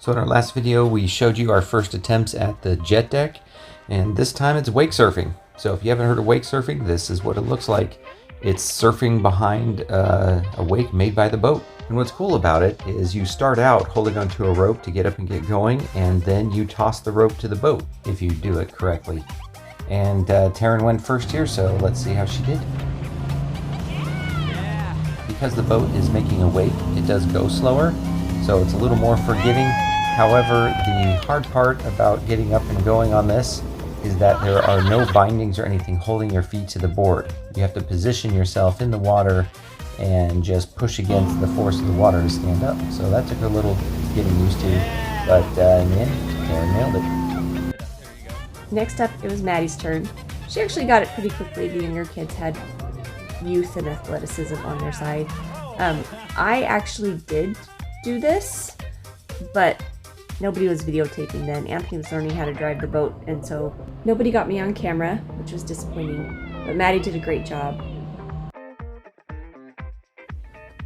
So in our last video, we showed you our first attempts at the jet deck, and this time it's wake surfing. So if you haven't heard of wake surfing, this is what it looks like. It's surfing behind a wake made by the boat. And what's cool about it is you start out holding onto a rope to get up and get going, and then you toss the rope to the boat if you do it correctly. And Taryn went first here, so let's see how she did. Because the boat is making a wake, it does go slower, so it's a little more forgiving. However, the hard part about getting up and going on this is that there are no bindings or anything holding your feet to the board. You have to position yourself in the water and just push against the force of the water to stand up. So that took a little getting used to, but in the end, Taryn nailed it. Next up, it was Maddie's turn. She actually got it pretty quickly. The younger kids had youth and athleticism on their side. I actually did do this, but nobody was videotaping then. Anthony was learning how to drive the boat, and so nobody got me on camera, which was disappointing, but Maddie did a great job.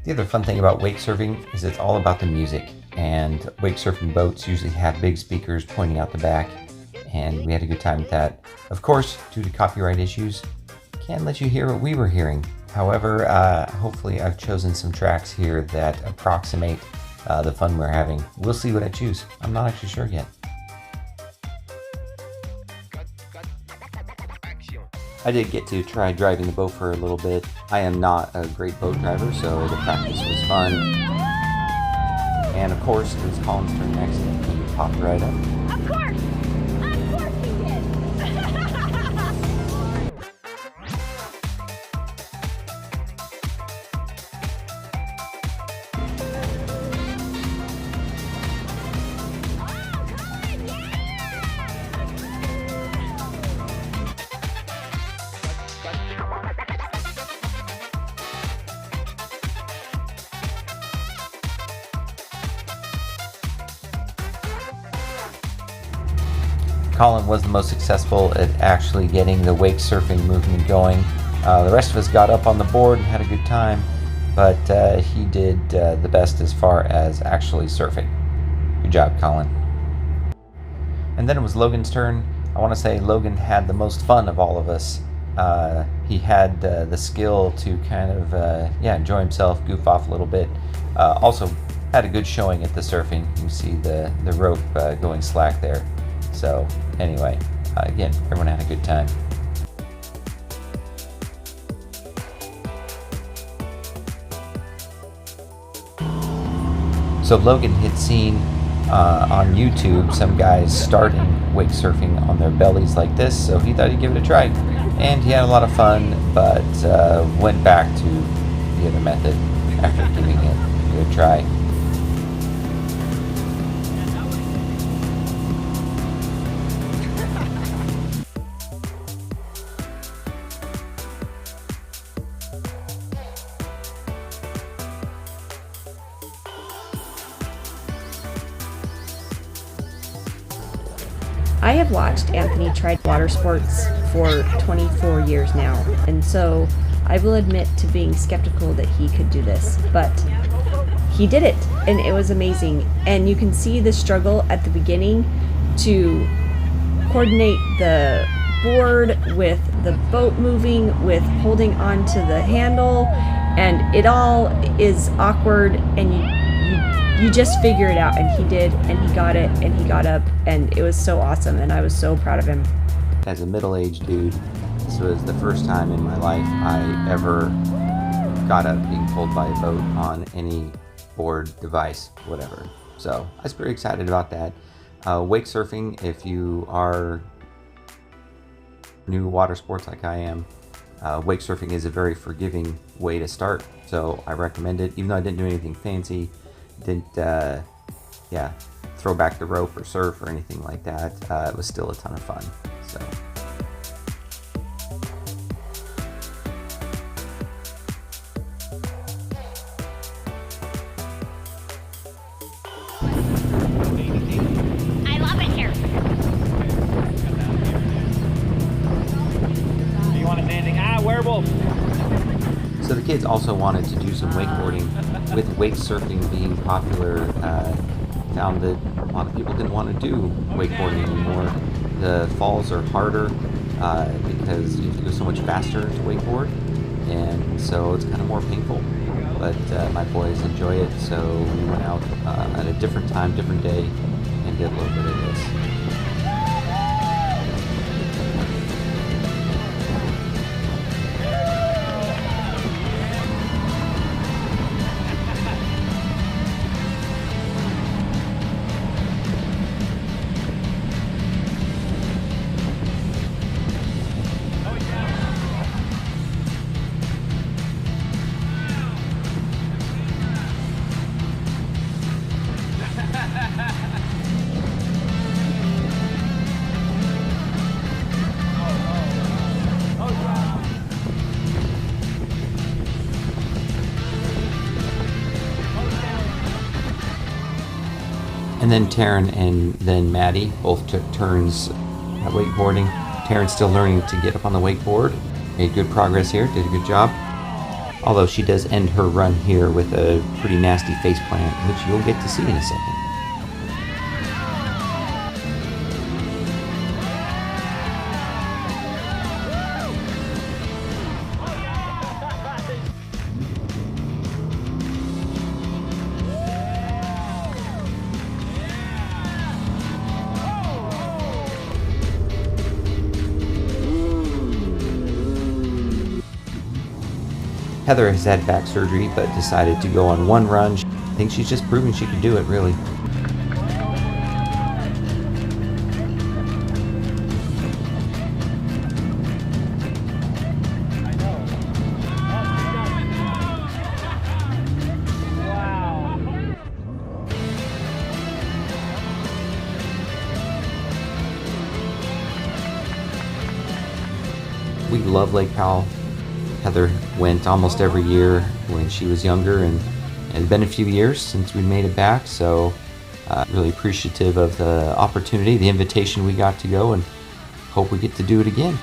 The other fun thing about wake surfing is it's all about the music, and wake surfing boats usually have big speakers pointing out the back, and we had a good time with that. Of course, due to copyright issues, can't let you hear what we were hearing. However, hopefully I've chosen some tracks here that approximate the fun we're having. We'll see what I choose. I'm not actually sure yet. I did get to try driving the boat for a little bit. I am not a great boat driver, so the practice was fun. And of course, it was Colin's turn next, and he popped right up. Of course! Of course he did! Colin was the most successful at actually getting the wake surfing movement going. The rest of us got up on the board and had a good time, but he did the best as far as actually surfing. Good job, Colin. And then it was Logan's turn. I want to say Logan had the most fun of all of us. He had the skill to kind of enjoy himself, goof off a little bit. Also had a good showing at the surfing. You can see the rope going slack there. So anyway, again, everyone had a good time. So Logan had seen on YouTube some guys starting wake surfing on their bellies like this, so he thought he'd give it a try. And he had a lot of fun, but went back to the other method after giving it a good try. I have watched Anthony try water sports for 24 years now, and so I will admit to being skeptical that he could do this, but he did it, and it was amazing. And you can see the struggle at the beginning to coordinate the board with the boat moving, with holding onto the handle, and it all is awkward, and you just figure it out, and he did, and he got it, and he got up, and it was so awesome, and I was so proud of him. As a middle-aged dude, this was the first time in my life I ever got up being pulled by a boat on any board, device, whatever. So I was pretty excited about that. Wake surfing, if you are new water sports like I am, wake surfing is a very forgiving way to start. So I recommend it, even though I didn't do anything fancy. Didn't throw back the rope or surf or anything like that. It was still a ton of fun. So I love it here. You want a landing? Werewolf! So the kids also wanted to do some wakeboarding. With wake surfing being popular found that a lot of people didn't want to do wakeboarding anymore. The falls are harder because you have to go so much faster to wakeboard, and so it's kind of more painful. But my boys enjoy it, so we went out at a different time, different day, and did a little bit of this. And then Taryn and then Maddie both took turns at wakeboarding. Taryn's still learning to get up on the wakeboard. Made good progress here, did a good job. Although she does end her run here with a pretty nasty face plant, which you'll get to see in a second. Heather has had back surgery, but decided to go on one run. I think she's just proving she can do it, really. We love Lake Powell. Heather went almost every year when she was younger, and it's been a few years since we made it back, so really appreciative of the opportunity, the invitation we got to go, and hope we get to do it again.